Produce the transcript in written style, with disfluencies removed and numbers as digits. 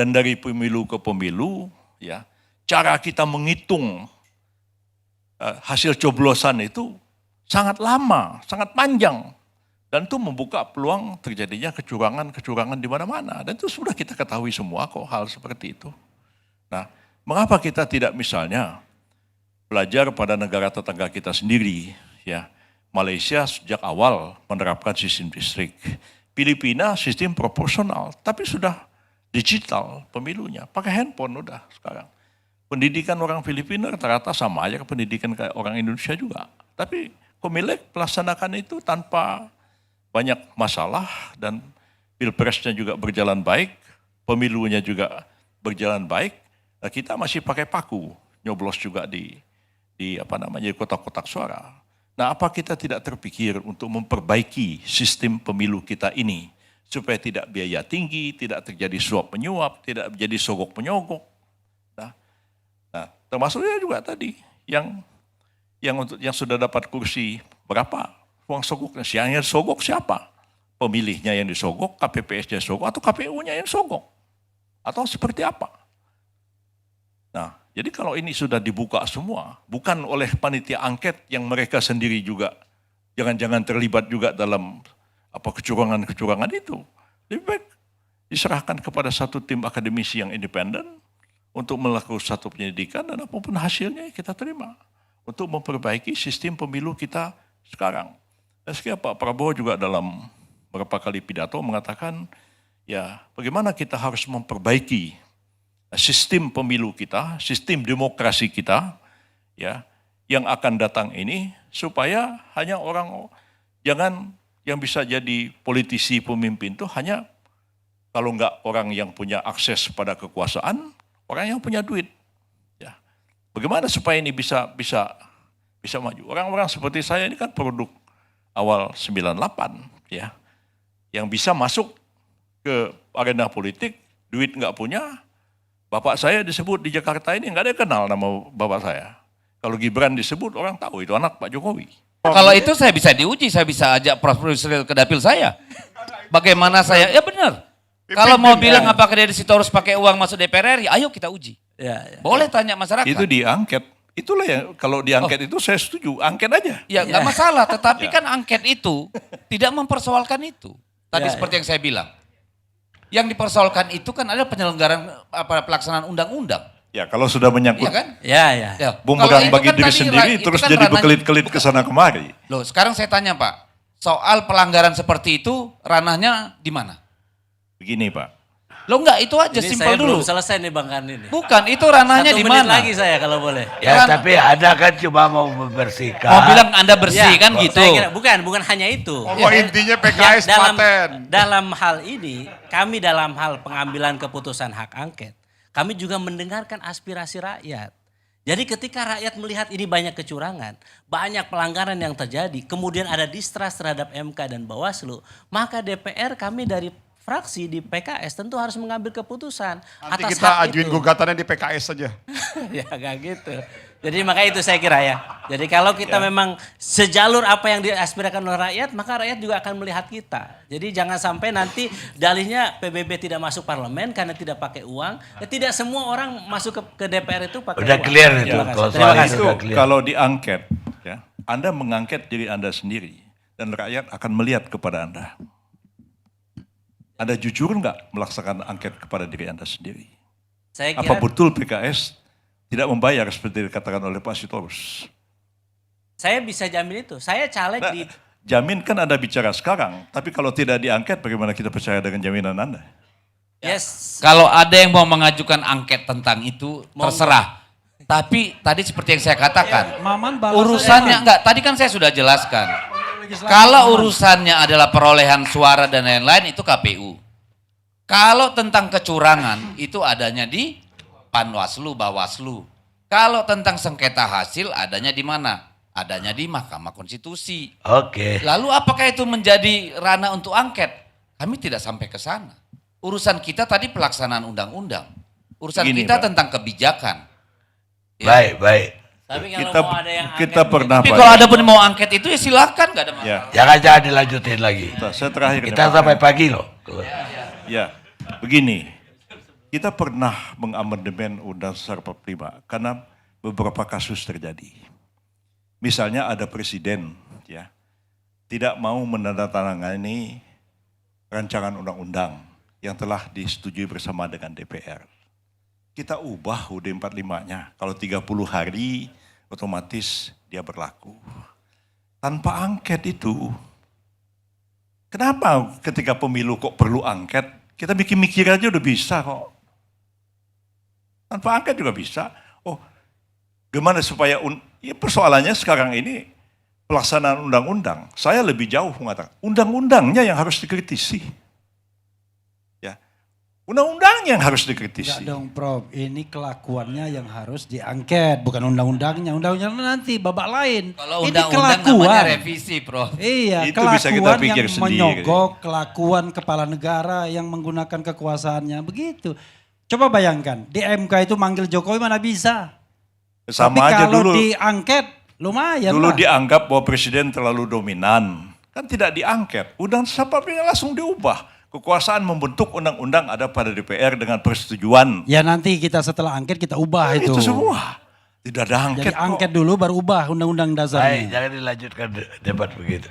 Dan dari pemilu ke pemilu, ya, cara kita menghitung hasil coblosan itu sangat lama, sangat panjang. Dan itu membuka peluang terjadinya kecurangan-kecurangan di mana-mana. Dan itu sudah kita ketahui semua kok hal seperti itu. Nah, mengapa kita tidak misalnya belajar pada negara tetangga kita sendiri, ya. Malaysia sejak awal menerapkan sistem distrik. Filipina sistem proporsional, tapi sudah digital pemilunya, pakai handphone udah sekarang. Pendidikan orang Filipina rata-rata sama aja ke pendidikan kayak orang Indonesia juga. Tapi Comelec melaksanakan itu tanpa banyak masalah dan pilpresnya juga berjalan baik, pemilunya juga berjalan baik. Nah, kita masih pakai paku, nyoblos juga di kotak-kotak suara. Nah, apa kita tidak terpikir untuk memperbaiki sistem pemilu kita ini supaya tidak biaya tinggi, tidak terjadi suap menyuap, tidak menjadi sogok menyogok. Nah, termasuknya juga tadi yang sudah dapat kursi berapa? Uang sogoknya, yang sogok siapa? Pemilihnya yang disogok, KPPS-nya sogok, atau KPU-nya yang sogok? Atau seperti apa? Nah, jadi kalau ini sudah dibuka semua, bukan oleh panitia angket yang mereka sendiri juga, jangan-jangan terlibat juga dalam kecurangan-kecurangan itu. Lebih baik diserahkan kepada satu tim akademisi yang independen untuk melakukan satu penyelidikan dan apapun hasilnya kita terima. Untuk memperbaiki sistem pemilu kita sekarang. Dan sekian Pak Prabowo juga dalam beberapa kali pidato mengatakan, ya bagaimana kita harus memperbaiki sistem pemilu kita, sistem demokrasi kita, ya yang akan datang ini supaya hanya jangan yang bisa jadi politisi pemimpin itu hanya kalau enggak orang yang punya akses pada kekuasaan, orang yang punya duit. Ya. Bagaimana supaya ini bisa maju? Orang-orang seperti saya ini kan produk awal 98, ya, yang bisa masuk ke arena politik, duit enggak punya. Bapak saya disebut di Jakarta ini enggak ada yang kenal nama bapak saya. Kalau Gibran disebut orang tahu itu anak Pak Jokowi. Kalau itu saya bisa diuji, saya bisa ajak Prof. Yusril ke dapil saya. Bagaimana saya, ya benar. Kalau mau bilang apakah dia di situ harus pakai uang masuk DPR RI, ayo kita uji. Boleh tanya masyarakat. Itu diangket. Itulah yang kalau diangket itu saya setuju, angket aja. Ya nggak masalah, tetapi kan angket itu tidak mempersoalkan itu. Tadi seperti yang saya bilang. Yang dipersoalkan itu kan adalah penyelenggaraan pelaksanaan undang-undang. Ya kalau sudah menyangkut ya kan? bumerang bagi kan diri sendiri terus jadi bekelit-kelit ke sana kemari. Loh, sekarang saya tanya Pak, soal pelanggaran seperti itu ranahnya di mana? Begini Pak. Lo enggak, itu aja ini simpel dulu. Belum selesai nih Bang Kan ini. Bukan, itu ranahnya di mana? 1 menit lagi saya kalau boleh. Ya, tapi Anda kan cuma mau membersihkan. Mau bilang Anda bersih kan gitu. Saya kira, bukan hanya itu. Intinya PKS paten. Dalam hal ini, kami dalam hal pengambilan keputusan hak angket, kami juga mendengarkan aspirasi rakyat. Jadi ketika rakyat melihat ini banyak kecurangan, banyak pelanggaran yang terjadi, kemudian ada distrust terhadap MK dan Bawaslu, maka DPR kami dari fraksi di PKS tentu harus mengambil keputusan. Nanti atas kita hak ajuin itu. gugatannya di PKS saja. Ya gak gitu. Jadi maka itu saya kira ya. Jadi kalau kita memang sejalur apa yang diaspirasikan oleh rakyat, maka rakyat juga akan melihat kita. Jadi jangan sampai nanti dalihnya PBB tidak masuk parlemen karena tidak pakai uang. Ya, tidak semua orang masuk ke DPR itu pakai Udah uang. clear itu. Terima Kalau kasih. soal Terima itu kasih. udah clear. Kalau diangket, ya, Anda mengangket diri Anda sendiri dan rakyat akan melihat kepada Anda. Anda jujur nggak melaksanakan angket kepada diri Anda sendiri? Saya kira, Apa betul PKS tidak membayar seperti dikatakan oleh Pak Sitorus? saya bisa jamin itu. Saya caleg Nah, di... jamin kan Anda bicara sekarang, tapi kalau tidak diangket bagaimana kita percaya dengan jaminan Anda? Yes. Kalau ada yang mau mengajukan angket tentang itu, terserah. Tapi tadi seperti yang saya katakan, urusannya enggak, tadi kan saya sudah jelaskan. Kalau urusannya adalah perolehan suara dan lain-lain itu KPU. Kalau tentang kecurangan itu adanya di Panwaslu, Bawaslu. Kalau tentang sengketa hasil adanya di mana? Adanya di Mahkamah Konstitusi. Oke. Lalu apakah itu menjadi ranah untuk angket? Kami tidak sampai ke sana. Urusan kita tadi pelaksanaan undang-undang. Urusan Begini, kita Pak. tentang kebijakan. Ya. Baik. Tapi kalau Kita mau ada yang kita angket pernah Tapi Pak, kalau ada pun mau angket itu ya silakan, gak ada masalah. ya, Jangan dilanjutin lagi. saya terakhir nih, Kita Pak. sampai pagi loh. Ya, begini. Kita pernah mengamandemen Undang-Undang Dasar 45 karena beberapa kasus terjadi. Misalnya ada presiden ya tidak mau menandatangani rancangan undang-undang yang telah disetujui bersama dengan DPR. Kita ubah UUD 45-nya. Kalau 30 hari otomatis dia berlaku. Tanpa angket itu, kenapa ketika pemilu kok perlu angket? Kita mikir-mikir aja udah bisa kok. Tanpa angket juga bisa. Oh, gimana supaya ya persoalannya sekarang ini pelaksanaan undang-undang. Saya lebih jauh mengatakan undang-undangnya yang harus dikritisi. Ya, undang-undangnya yang harus dikritisi. Enggak dong Prof, ini kelakuannya yang harus diangket, bukan undang-undangnya. Undang-undangnya nanti babak lain. Kalau ini undang-undang namanya revisi, Prof. Iya, Itu bisa kita kelakuan pikir yang sendiri. menyogok, kelakuan kepala negara yang menggunakan kekuasaannya, begitu. Coba bayangkan, di MK itu manggil Jokowi mana bisa. Sama Tapi aja kalau dulu. diangket, lumayan Dulu lah. dianggap bahwa presiden terlalu dominan. Kan tidak diangket. Undang-undang langsung diubah. Kekuasaan membentuk undang-undang ada pada DPR dengan persetujuan. Ya nanti kita setelah angket kita ubah itu. Itu semua. Tidak ada angket Jadi angket dulu baru ubah undang-undang Baik, dasarnya. jangan dilanjutkan debat begitu.